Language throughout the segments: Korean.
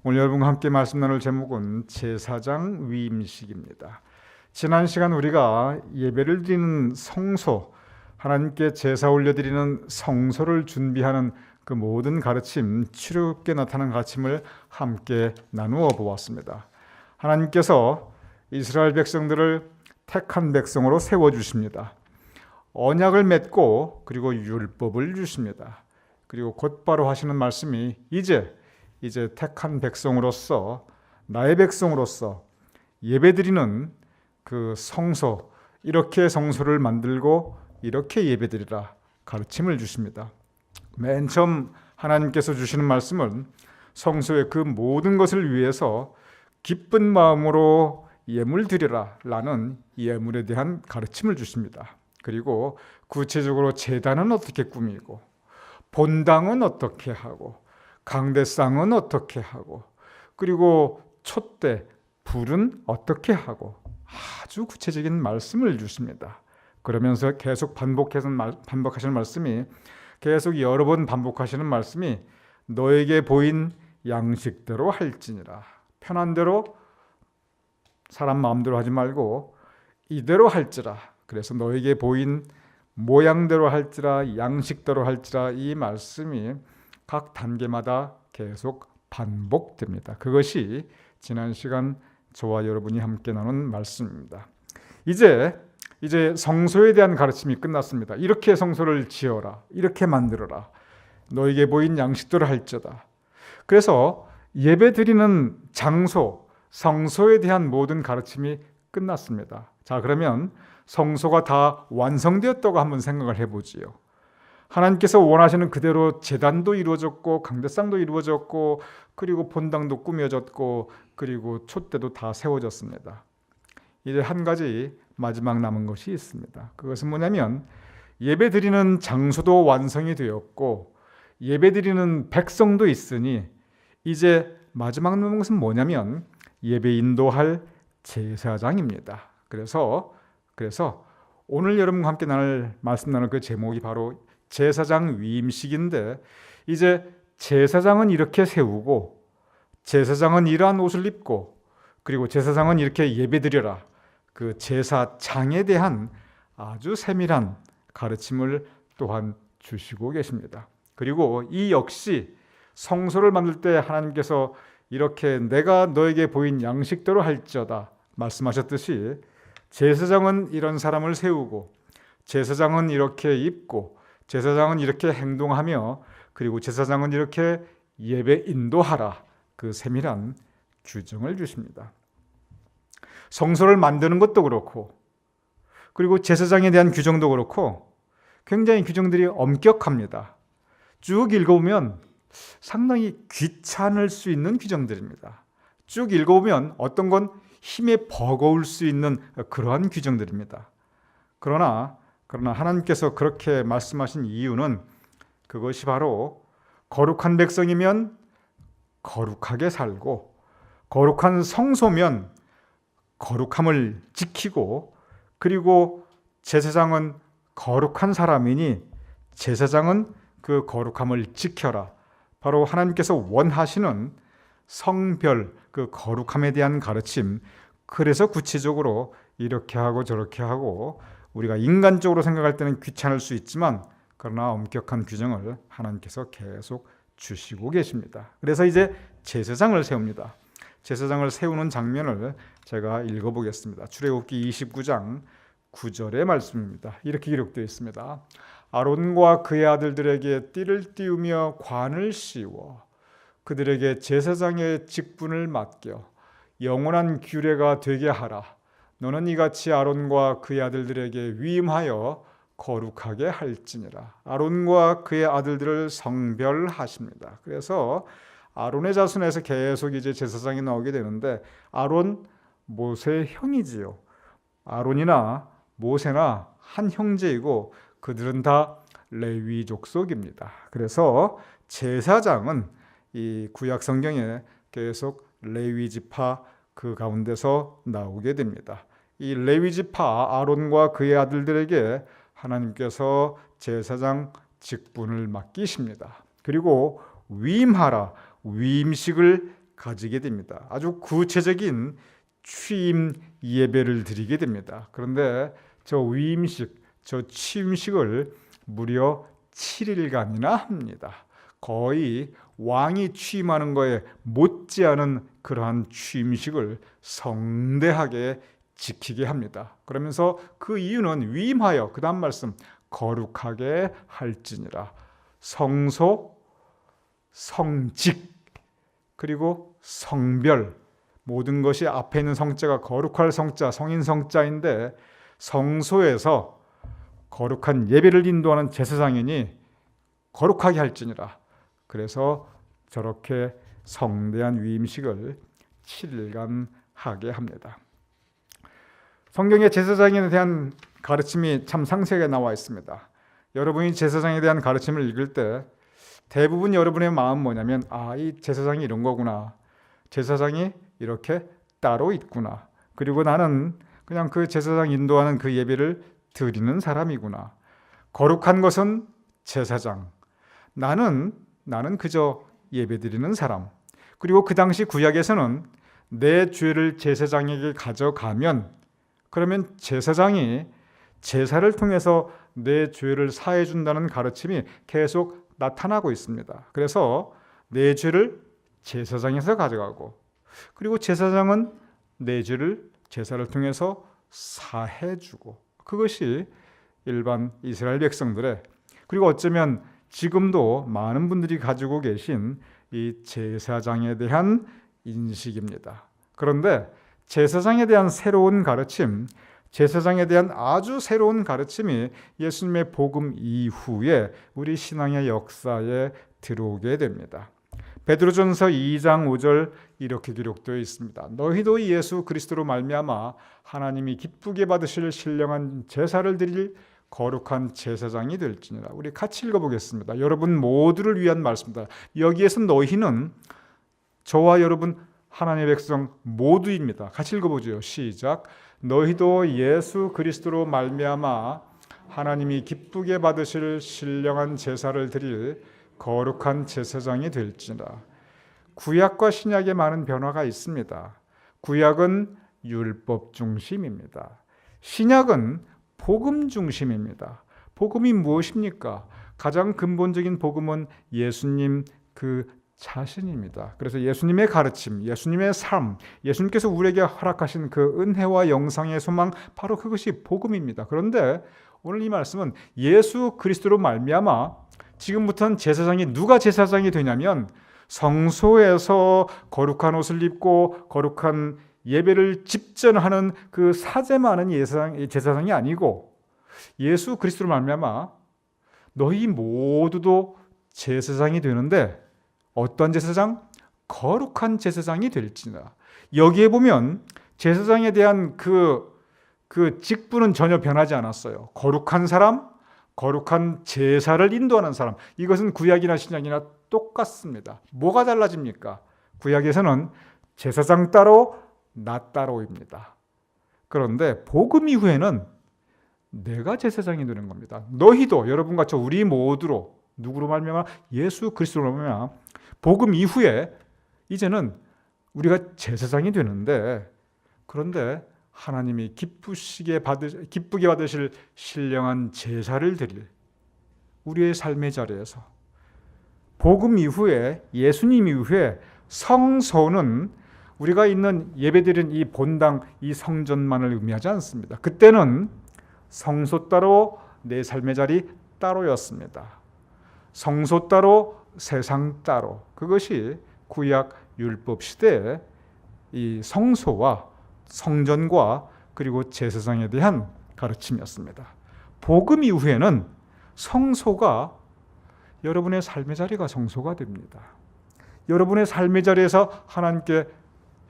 오늘 여러분과 함께 말씀 나눌 제목은 제사장 위임식입니다. 지난 시간 우리가 예배를 드리는 성소, 하나님께 제사 올려드리는 성소를 준비하는 그 모든 가르침, 출애굽기에 나타난 가르침을 함께 나누어 보았습니다. 하나님께서 이스라엘 백성들을 택한 백성으로 세워주십니다. 언약을 맺고 그리고 율법을 주십니다. 그리고 곧바로 하시는 말씀이 이제 택한 백성으로서, 나의 백성으로서 예배드리는 그 성소, 이렇게 성소를 만들고 이렇게 예배드리라 가르침을 주십니다. 맨 처음 하나님께서 주시는 말씀은 성소의 그 모든 것을 위해서 기쁜 마음으로 예물 드리라 라는 예물에 대한 가르침을 주십니다. 그리고 구체적으로 제단은 어떻게 꾸미고, 본당은 어떻게 하고, 강대상은 어떻게 하고, 그리고 촛대, 불은 어떻게 하고, 아주 구체적인 말씀을 주십니다. 그러면서 계속 반복하시는 말씀이, 계속 여러 번 반복하시는 말씀이 너에게 보인 양식대로 할지니라. 편한 대로, 사람 마음대로 하지 말고 이대로 할지라. 그래서 너에게 보인 모양대로 할지라, 양식대로 할지라, 이 말씀이 각 단계마다 계속 반복됩니다. 그것이 지난 시간 저와 여러분이 함께 나눈 말씀입니다. 이제 성소에 대한 가르침이 끝났습니다. 이렇게 성소를 지어라, 이렇게 만들어라, 너에게 보인 양식대로 할지어다. 그래서 예배 드리는 장소, 성소에 대한 모든 가르침이 끝났습니다. 자, 그러면 성소가 다 완성되었다고 한번 생각을 해보지요. 하나님께서 원하시는 그대로 제단도 이루어졌고, 강대상도 이루어졌고, 그리고 본당도 꾸며졌고, 그리고 촛대도 다 세워졌습니다. 이제 한 가지 마지막 남은 것이 있습니다. 그것은 뭐냐면, 예배 드리는 장소도 완성이 되었고 예배 드리는 백성도 있으니 이제 마지막 남은 것은 뭐냐면 예배 인도할 제사장입니다. 그래서 오늘 여러분과 함께 말씀 나눌 그 제목이 바로 제사장 위임식인데, 이제 제사장은 이렇게 세우고, 제사장은 이러한 옷을 입고, 그리고 제사장은 이렇게 예배드려라, 그 제사장에 대한 아주 세밀한 가르침을 또한 주시고 계십니다. 그리고 이 역시 성소를 만들 때 하나님께서 이렇게 내가 너에게 보인 양식대로 할지어다 말씀하셨듯이, 제사장은 이런 사람을 세우고, 제사장은 이렇게 입고, 제사장은 이렇게 행동하며, 그리고 제사장은 이렇게 예배 인도하라, 그 세밀한 규정을 주십니다. 성소를 만드는 것도 그렇고, 그리고 제사장에 대한 규정도 그렇고 굉장히 규정들이 엄격합니다. 쭉 읽어보면 상당히 귀찮을 수 있는 규정들입니다. 쭉 읽어보면 어떤 건 힘에 버거울 수 있는 그러한 규정들입니다. 그러나 하나님께서 그렇게 말씀하신 이유는 그것이 바로 거룩한 백성이면 거룩하게 살고, 거룩한 성소면 거룩함을 지키고, 그리고 제사장은 거룩한 사람이니 제사장은 그 거룩함을 지켜라. 바로 하나님께서 원하시는 성별, 그 거룩함에 대한 가르침. 그래서 구체적으로 이렇게 하고 저렇게 하고, 우리가 인간적으로 생각할 때는 귀찮을 수 있지만 그러나 엄격한 규정을 하나님께서 계속 주시고 계십니다. 그래서 이제 제사장을 세웁니다. 제사장을 세우는 장면을 제가 읽어보겠습니다. 출애굽기 29장 9절의 말씀입니다. 이렇게 기록되어 있습니다. 아론과 그의 아들들에게 띠를 띄우며 관을 씌워 그들에게 제사장의 직분을 맡겨 영원한 규례가 되게 하라. 너는 이같이 아론과 그의 아들들에게 위임하여 거룩하게 할지니라. 아론과 그의 아들들을 성별하십니다. 그래서 아론의 자손에서 계속 이제 제사장이 나오게 되는데, 아론 모세의 형이지요. 아론이나 모세나 한 형제이고 그들은 다 레위 족속입니다. 그래서 제사장은 이 구약 성경에 계속 레위 지파 그 가운데서 나오게 됩니다. 이 레위 지파 아론과 그의 아들들에게 하나님께서 제사장 직분을 맡기십니다. 그리고 위임하라, 위임식을 가지게 됩니다. 아주 구체적인 취임 예배를 드리게 됩니다. 그런데 저 위임식, 저 취임식을 무려 7일간이나 합니다. 거의 왕이 취임하는 거에 못지않은 그러한 취임식을 성대하게 지키게 합니다. 그러면서 그 이유는 위임하여, 그 다음 말씀, 거룩하게 할지니라. 성소, 성직, 그리고 성별, 모든 것이 앞에 있는 성자가 거룩할 성자, 성인 성자인데 성소에서 거룩한 예배를 인도하는 제사장이니 거룩하게 할지니라. 그래서 저렇게 성대한 위임식을 7일간 하게 합니다. 성경에 제사장에 대한 가르침이 참 상세하게 나와 있습니다. 여러분이 제사장에 대한 가르침을 읽을 때 대부분 여러분의 마음은 뭐냐면, 이 제사장이 이런 거구나. 제사장이 이렇게 따로 있구나. 그리고 나는 그냥 그 제사장 인도하는 그 예배를 드리는 사람이구나. 거룩한 것은 제사장. 나는 그저 예배드리는 사람. 그리고 그 당시 구약에서는 내 죄를 제사장에게 가져가면, 그러면 제사장이 제사를 통해서 내 죄를 사해 준다는 가르침이 계속 나타나고 있습니다. 그래서 내 죄를 제사장에서 가져가고, 그리고 제사장은 내 죄를 제사를 통해서 사해 주고, 그것이 일반 이스라엘 백성들의, 그리고 어쩌면 지금도 많은 분들이 가지고 계신 이 제사장에 대한 인식입니다. 그런데 제사장에 대한 새로운 가르침, 제사장에 대한 아주 새로운 가르침이 예수님의 복음 이후에 우리 신앙의 역사에 들어오게 됩니다. 베드로전서 2장 5절 이렇게 기록되어 있습니다. 너희도 예수 그리스도로 말미암아 하나님이 기쁘게 받으실 신령한 제사를 드릴 거룩한 제사장이 될지니라. 우리 같이 읽어보겠습니다. 여러분 모두를 위한 말씀입니다. 여기에서 너희는 저와 여러분 하나님의 백성 모두입니다. 같이 읽어보죠. 시작. 너희도 예수 그리스도로 말미암아 하나님이 기쁘게 받으실 신령한 제사를 드릴 거룩한 제사장이 될지니라. 구약과 신약에 많은 변화가 있습니다. 구약은 율법 중심입니다. 신약은 복음 중심입니다. 복음이 무엇입니까? 가장 근본적인 복음은 예수님 그 자신입니다. 그래서 예수님의 가르침, 예수님의 삶, 예수님께서 우리에게 허락하신 그 은혜와 영상의 소망, 바로 그것이 복음입니다. 그런데 오늘 이 말씀은 예수 그리스도로 말미암아, 지금부터는 제사장이, 누가 제사장이 되냐면 성소에서 거룩한 옷을 입고 거룩한 예배를 집전하는 그 사제만은 제사장이 아니고, 예수 그리스도로 말미암아 너희 모두도 제사장이 되는데, 어떤 제사장? 거룩한 제사장이 될지니라. 여기에 보면 제사장에 대한 그 직분은 전혀 변하지 않았어요. 거룩한 사람, 거룩한 제사를 인도하는 사람. 이것은 구약이나 신약이나 똑같습니다. 뭐가 달라집니까? 구약에서는 제사장 따로 나 따로입니다. 그런데 복음 이후에는 내가 제사장이 되는 겁니다. 너희도, 여러분과 저 우리 모두로, 누구로 말미암아? 예수 그리스도로 말미암아 복음 이후에 이제는 우리가 제사장이 되는데, 그런데 하나님이 기쁘게 받으실 신령한 제사를 드릴 우리의 삶의 자리에서, 복음 이후에, 예수님 이후에 성소는 우리가 있는 예배드리는 이 본당, 이 성전만을 의미하지 않습니다. 그때는 성소 따로 내 삶의 자리 따로였습니다. 성소 따로 세상 따로. 그것이 구약 율법 시대의 이 성소와 성전과 그리고 제사장에 대한 가르침이었습니다. 복음 이후에는 성소가, 여러분의 삶의 자리가 성소가 됩니다. 여러분의 삶의 자리에서 하나님께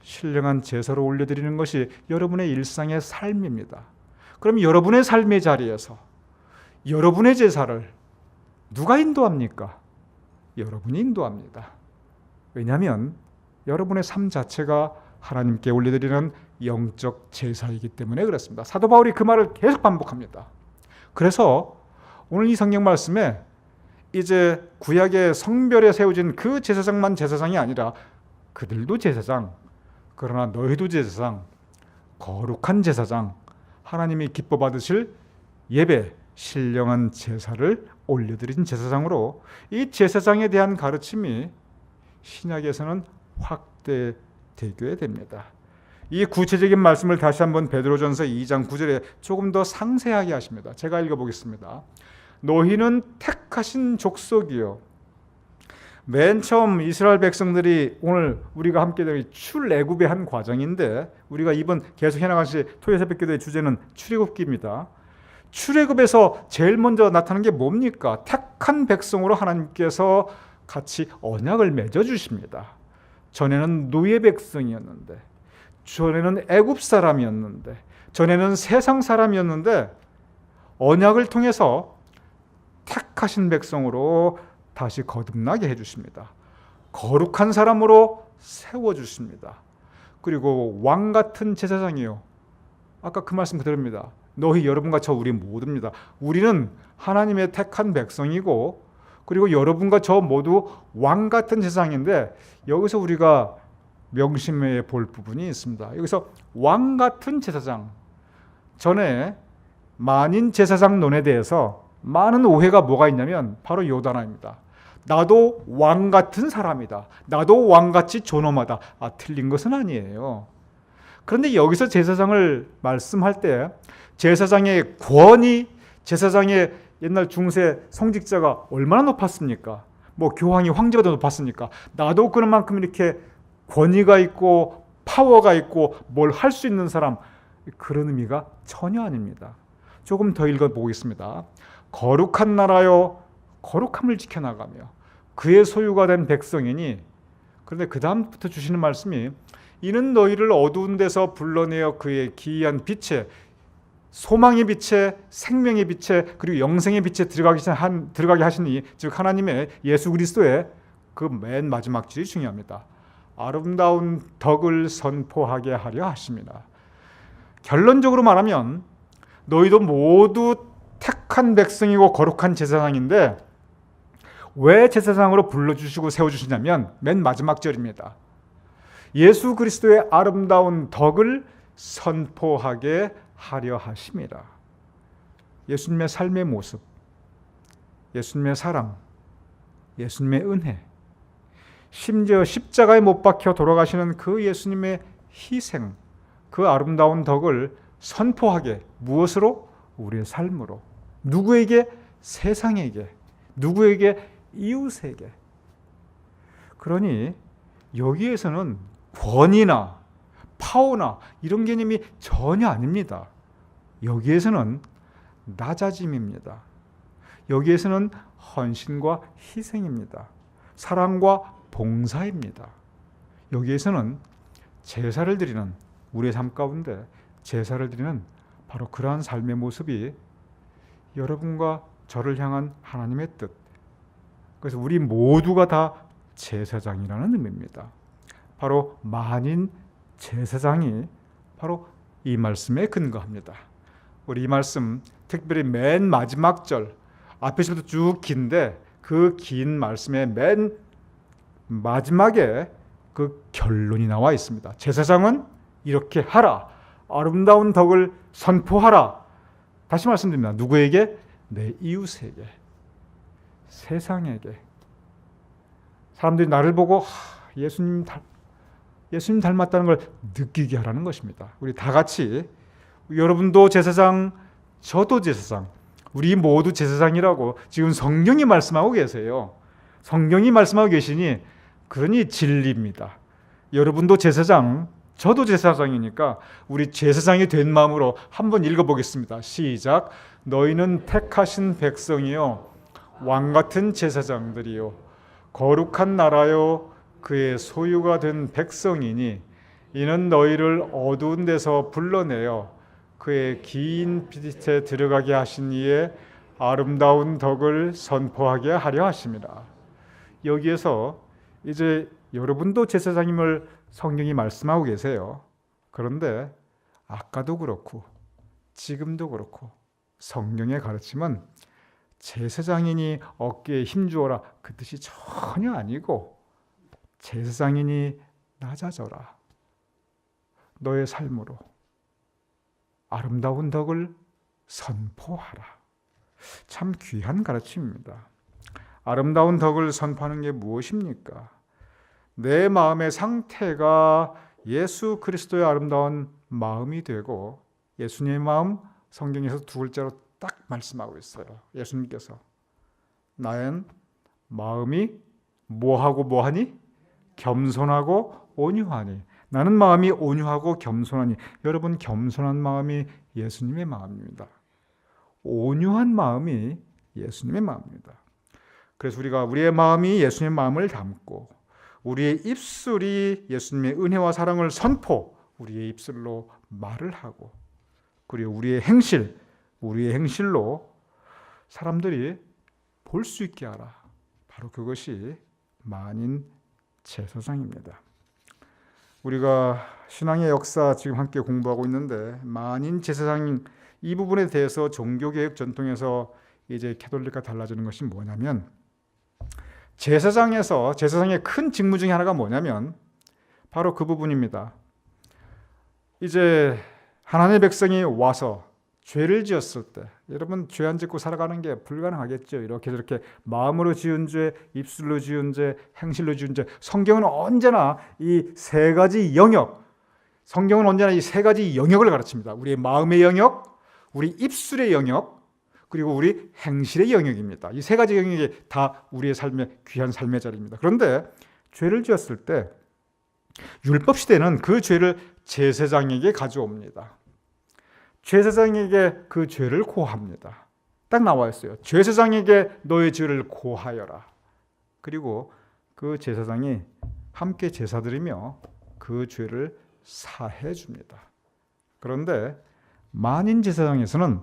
신령한 제사로 올려드리는 것이 여러분의 일상의 삶입니다. 그럼 여러분의 삶의 자리에서 여러분의 제사를 누가 인도합니까? 여러분이 인도합니다. 왜냐하면 여러분의 삶 자체가 하나님께 올려드리는 영적 제사이기 때문에 그렇습니다. 사도 바울이 그 말을 계속 반복합니다. 그래서 오늘 이 성경 말씀에 이제 구약의 성별에 세워진 그 제사장만 제사장이 아니라 그들도 제사장, 그러나 너희도 제사장, 거룩한 제사장, 하나님이 기뻐 받으실 예배, 신령한 제사를 올려드린 제사장으로 이 제사장에 대한 가르침이 신약에서는 확대되게 됩니다. 이 구체적인 말씀을 다시 한번 베드로전서 2장 9절에 조금 더 상세하게 하십니다. 제가 읽어보겠습니다. 너희는 택하신 족속이요. 맨 처음 이스라엘 백성들이 오늘 우리가 함께 될 출애굽의 한 과정인데, 우리가 이번 계속 해나가시 토요 새벽기도의 주제는 출애굽기입니다. 출애굽에서 제일 먼저 나타난 게 뭡니까? 택한 백성으로 하나님께서 같이 언약을 맺어 주십니다. 전에는 노예 백성이었는데, 전에는 애굽 사람이었는데, 전에는 세상 사람이었는데, 언약을 통해서 택하신 백성으로 다시 거듭나게 해주십니다. 거룩한 사람으로 세워주십니다. 그리고 왕 같은 제사장이요. 아까 그 말씀 그대로입니다. 너희 여러분과 저 우리 모두입니다. 우리는 하나님의 택한 백성이고, 그리고 여러분과 저 모두 왕 같은 제사장인데, 여기서 우리가 명심해 볼 부분이 있습니다. 여기서 왕 같은 제사장, 전에 만인 제사장론에 대해서 많은 오해가 뭐가 있냐면 바로 요 단어입니다. 나도 왕 같은 사람이다. 나도 왕같이 존엄하다. 틀린 것은 아니에요. 그런데 여기서 제사장을 말씀할 때 제사장의 권위, 제사장의 옛날 중세 성직자가 얼마나 높았습니까? 뭐 교황이 황제가 더 높았습니까? 나도 그런 만큼 이렇게 권위가 있고 파워가 있고 뭘 할 수 있는 사람, 그런 의미가 전혀 아닙니다. 조금 더 읽어보겠습니다. 거룩한 나라요, 거룩함을 지켜나가며 그의 소유가 된 백성이니, 그런데 그 다음부터 주시는 말씀이 이는 너희를 어두운 데서 불러내어 그의 기이한 빛에, 소망의 빛에, 생명의 빛에, 그리고 영생의 빛에 들어가게 하시니, 즉 하나님의 예수 그리스도의 그 맨 마지막 줄이 중요합니다. 아름다운 덕을 선포하게 하려 하십니다. 결론적으로 말하면 너희도 모두 택한 백성이고 거룩한 제사장인데, 왜 제사장으로 불러주시고 세워주시냐면 맨 마지막 절입니다. 예수 그리스도의 아름다운 덕을 선포하게 하려 하십니다. 예수님의 삶의 모습, 예수님의 사랑, 예수님의 은혜, 심지어 십자가에 못 박혀 돌아가시는 그 예수님의 희생, 그 아름다운 덕을 선포하게, 무엇으로? 우리의 삶으로. 누구에게? 세상에게. 누구에게? 이웃에게. 그러니 여기에서는 권위나 파워나 이런 개념이 전혀 아닙니다. 여기에서는 낮아짐입니다. 여기에서는 헌신과 희생입니다. 사랑과 봉사입니다. 여기에서는 제사를 드리는, 우리의 삶 가운데 제사를 드리는 바로 그러한 삶의 모습이 여러분과 저를 향한 하나님의 뜻, 그래서 우리 모두가 다 제사장이라는 의미입니다. 바로 만인 제사장이 바로 이 말씀에 근거합니다. 우리 이 말씀, 특별히 맨 마지막 절, 앞에서부터 쭉 긴데 그 긴 말씀의 맨 마지막에 그 결론이 나와 있습니다. 제사장은 이렇게 하라, 아름다운 덕을 선포하라. 다시 말씀드립니다. 누구에게? 내 이웃에게, 세상에게. 사람들이 나를 보고 예수님 닮았다는 걸 느끼게 하라는 것입니다. 우리 다 같이, 여러분도 제사장, 저도 제사장, 우리 모두 제사장이라고 지금 성경이 말씀하고 계세요. 성경이 말씀하고 계시니, 그러니 진리입니다. 여러분도 제사장, 저도 제사장이니까 우리 제사장이 된 마음으로 한번 읽어보겠습니다. 시작. 너희는 택하신 백성이요, 왕같은 제사장들이요, 거룩한 나라요, 그의 소유가 된 백성이니, 이는 너희를 어두운 데서 불러내어 그의 긴 빛에 들어가게 하신 이의 아름다운 덕을 선포하게 하려 하십니다. 여기에서 이제 여러분도 제사장임을 성경이 말씀하고 계세요. 그런데 아까도 그렇고 지금도 그렇고 성경의 가르침은 제사장이니 어깨에 힘주어라, 그 뜻이 전혀 아니고, 제사장이니 낮아져라. 너의 삶으로 아름다운 덕을 선포하라. 참 귀한 가르침입니다. 아름다운 덕을 선포하는 게 무엇입니까? 내 마음의 상태가 예수 그리스도의 아름다운 마음이 되고, 예수님의 마음 성경에서 두 글자로 딱 말씀하고 있어요. 예수님께서 나의 마음이 뭐하고 뭐하니? 겸손하고 온유하니. 나는 마음이 온유하고 겸손하니. 여러분, 겸손한 마음이 예수님의 마음입니다. 온유한 마음이 예수님의 마음입니다. 그래서 우리가 우리의 마음이 예수님의 마음을 담고, 우리의 입술이 예수님의 은혜와 사랑을 우리의 입술로 말을 하고, 그리고 우리의 행실로 사람들이 볼 수 있게 하라. 바로 그것이 만인 제사장입니다. 우리가 신앙의 역사 지금 함께 공부하고 있는데, 만인 제사장 이 부분에 대해서 종교개혁 전통에서 이제 캐톨릭과 달라지는 것이 뭐냐면, 제사장의 큰 직무 중에 하나가 뭐냐면 바로 그 부분입니다. 이제 하나님의 백성이 와서 죄를 지었을 때, 여러분 죄 안 짓고 살아가는 게 불가능하겠죠. 이렇게 저렇게 마음으로 지은 죄, 입술로 지은 죄, 행실로 지은 죄. 성경은 언제나 이 세 가지 영역을 가르칩니다. 우리의 마음의 영역, 우리 입술의 영역, 그리고 우리 행실의 영역입니다. 이 세 가지 영역이 다 우리의 삶의 귀한 삶의 자리입니다. 그런데 죄를 지었을 때 율법 시대는 그 죄를 제사장에게 가져옵니다. 제사장에게 그 죄를 고합니다. 딱 나와 있어요. 제사장에게 너의 죄를 고하여라. 그리고 그 제사장이 함께 제사드리며 그 죄를 사해 줍니다. 그런데 만인 제사장에서는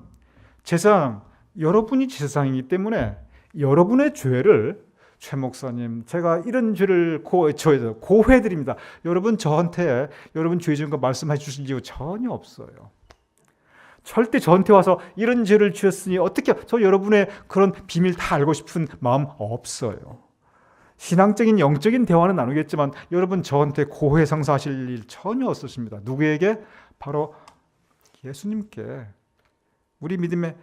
여러분이 제사장이기 때문에 여러분의 죄를, 최 목사님 제가 이런 죄를 고해드립니다. 여러분 저한테 여러분 죄 지은 거 말씀해 주실 이유 전혀 없어요. 절대 저한테 와서 이런 죄를 지었으니 어떻게, 저 여러분의 그런 비밀 다 알고 싶은 마음 없어요. 신앙적인 영적인 대화는 나누겠지만 여러분 저한테 고해 성사하실 일 전혀 없으십니다. 누구에게? 바로 예수님께. 우리 믿음의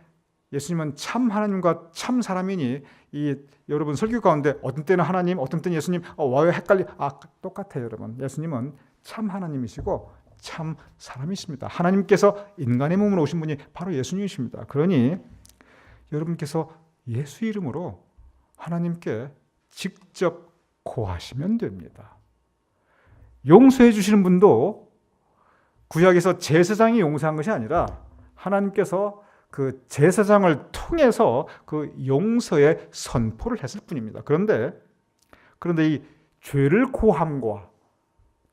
예수님은 참 하나님과 참 사람이니, 이 여러분 설교 가운데 어떤 때는 하나님, 어떤 때는 예수님, 와요 똑같아요. 여러분, 예수님은 참 하나님이시고 참 사람이십니다. 하나님께서 인간의 몸으로 오신 분이 바로 예수님이십니다. 그러니 여러분께서 예수 이름으로 하나님께 직접 고하시면 됩니다. 용서해 주시는 분도 구약에서 제사장이 용서한 것이 아니라 하나님께서 그 제사장을 통해서 그 용서의 선포를 했을 뿐입니다. 그런데 이 죄를 고함과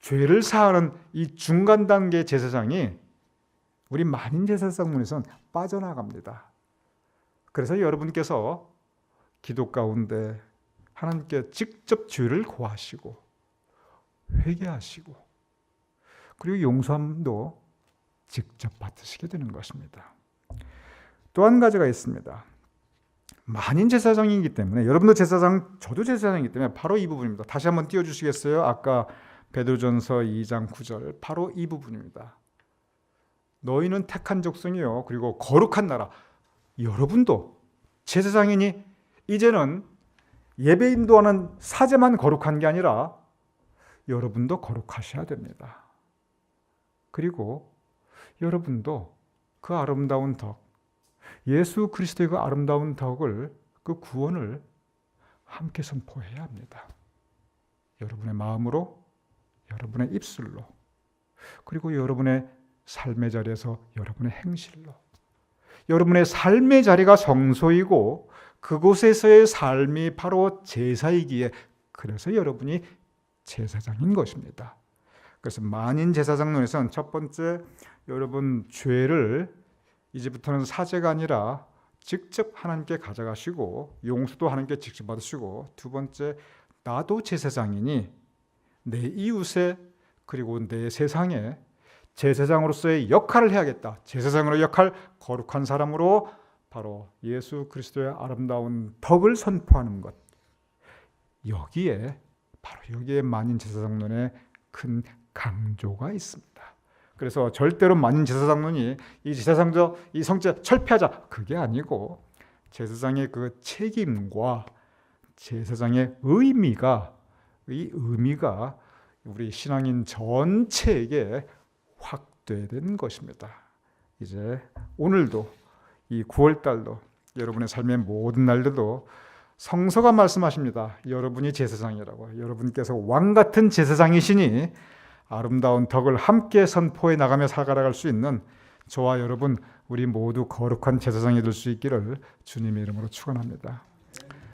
죄를 사하는 이 중간 단계 제사장이 우리 만인 제사장문에서는 빠져나갑니다. 그래서 여러분께서 기도 가운데 하나님께 직접 죄를 고하시고 회개하시고 그리고 용서함도 직접 받으시게 되는 것입니다. 또 한 가지가 있습니다. 만인 제사장이기 때문에, 여러분도 제사장, 저도 제사장이기 때문에 바로 이 부분입니다. 다시 한번 띄워주시겠어요? 아까 베드로전서 2장 9절, 바로 이 부분입니다. 너희는 택한 족속이요 그리고 거룩한 나라. 여러분도 제사장이니 이제는 예배 인도하는 사제만 거룩한 게 아니라 여러분도 거룩하셔야 됩니다. 그리고 여러분도 그 아름다운 덕, 예수 그리스도의 그 아름다운 덕을, 그 구원을 함께 선포해야 합니다. 여러분의 마음으로, 여러분의 입술로, 그리고 여러분의 삶의 자리에서 여러분의 행실로. 여러분의 삶의 자리가 성소이고 그곳에서의 삶이 바로 제사이기에, 그래서 여러분이 제사장인 것입니다. 그래서 만인 제사장론에서는 첫 번째, 여러분 죄를 이제부터는 사제가 아니라 직접 하나님께 가져가시고 용서도 하나님께 직접 받으시고, 두 번째, 나도 제사장이니 내 이웃에 그리고 내 세상에 제사장으로서의 역할을 해야겠다. 제사장으로의 역할, 거룩한 사람으로 바로 예수 그리스도의 아름다운 덕을 선포하는 것. 여기에 바로 여기에 만인 제사장론의 큰 강조가 있습니다. 그래서 절대로 만인 제사장론이 이 제사장저 이 성제 철폐하자 그게 아니고 제사장의 그 책임과 제사장의 의미가 우리 신앙인 전체에게 확대된 것입니다. 이제 오늘도 이 9월 달도 여러분의 삶의 모든 날들도 성서가 말씀하십니다. 여러분이 제사장이라고. 여러분께서 왕 같은 제사장이시니 아름다운 덕을 함께 선포해 나가며 살아갈 수 있는 저와 여러분 우리 모두 거룩한 제사장이 될 수 있기를 주님의 이름으로 축원합니다.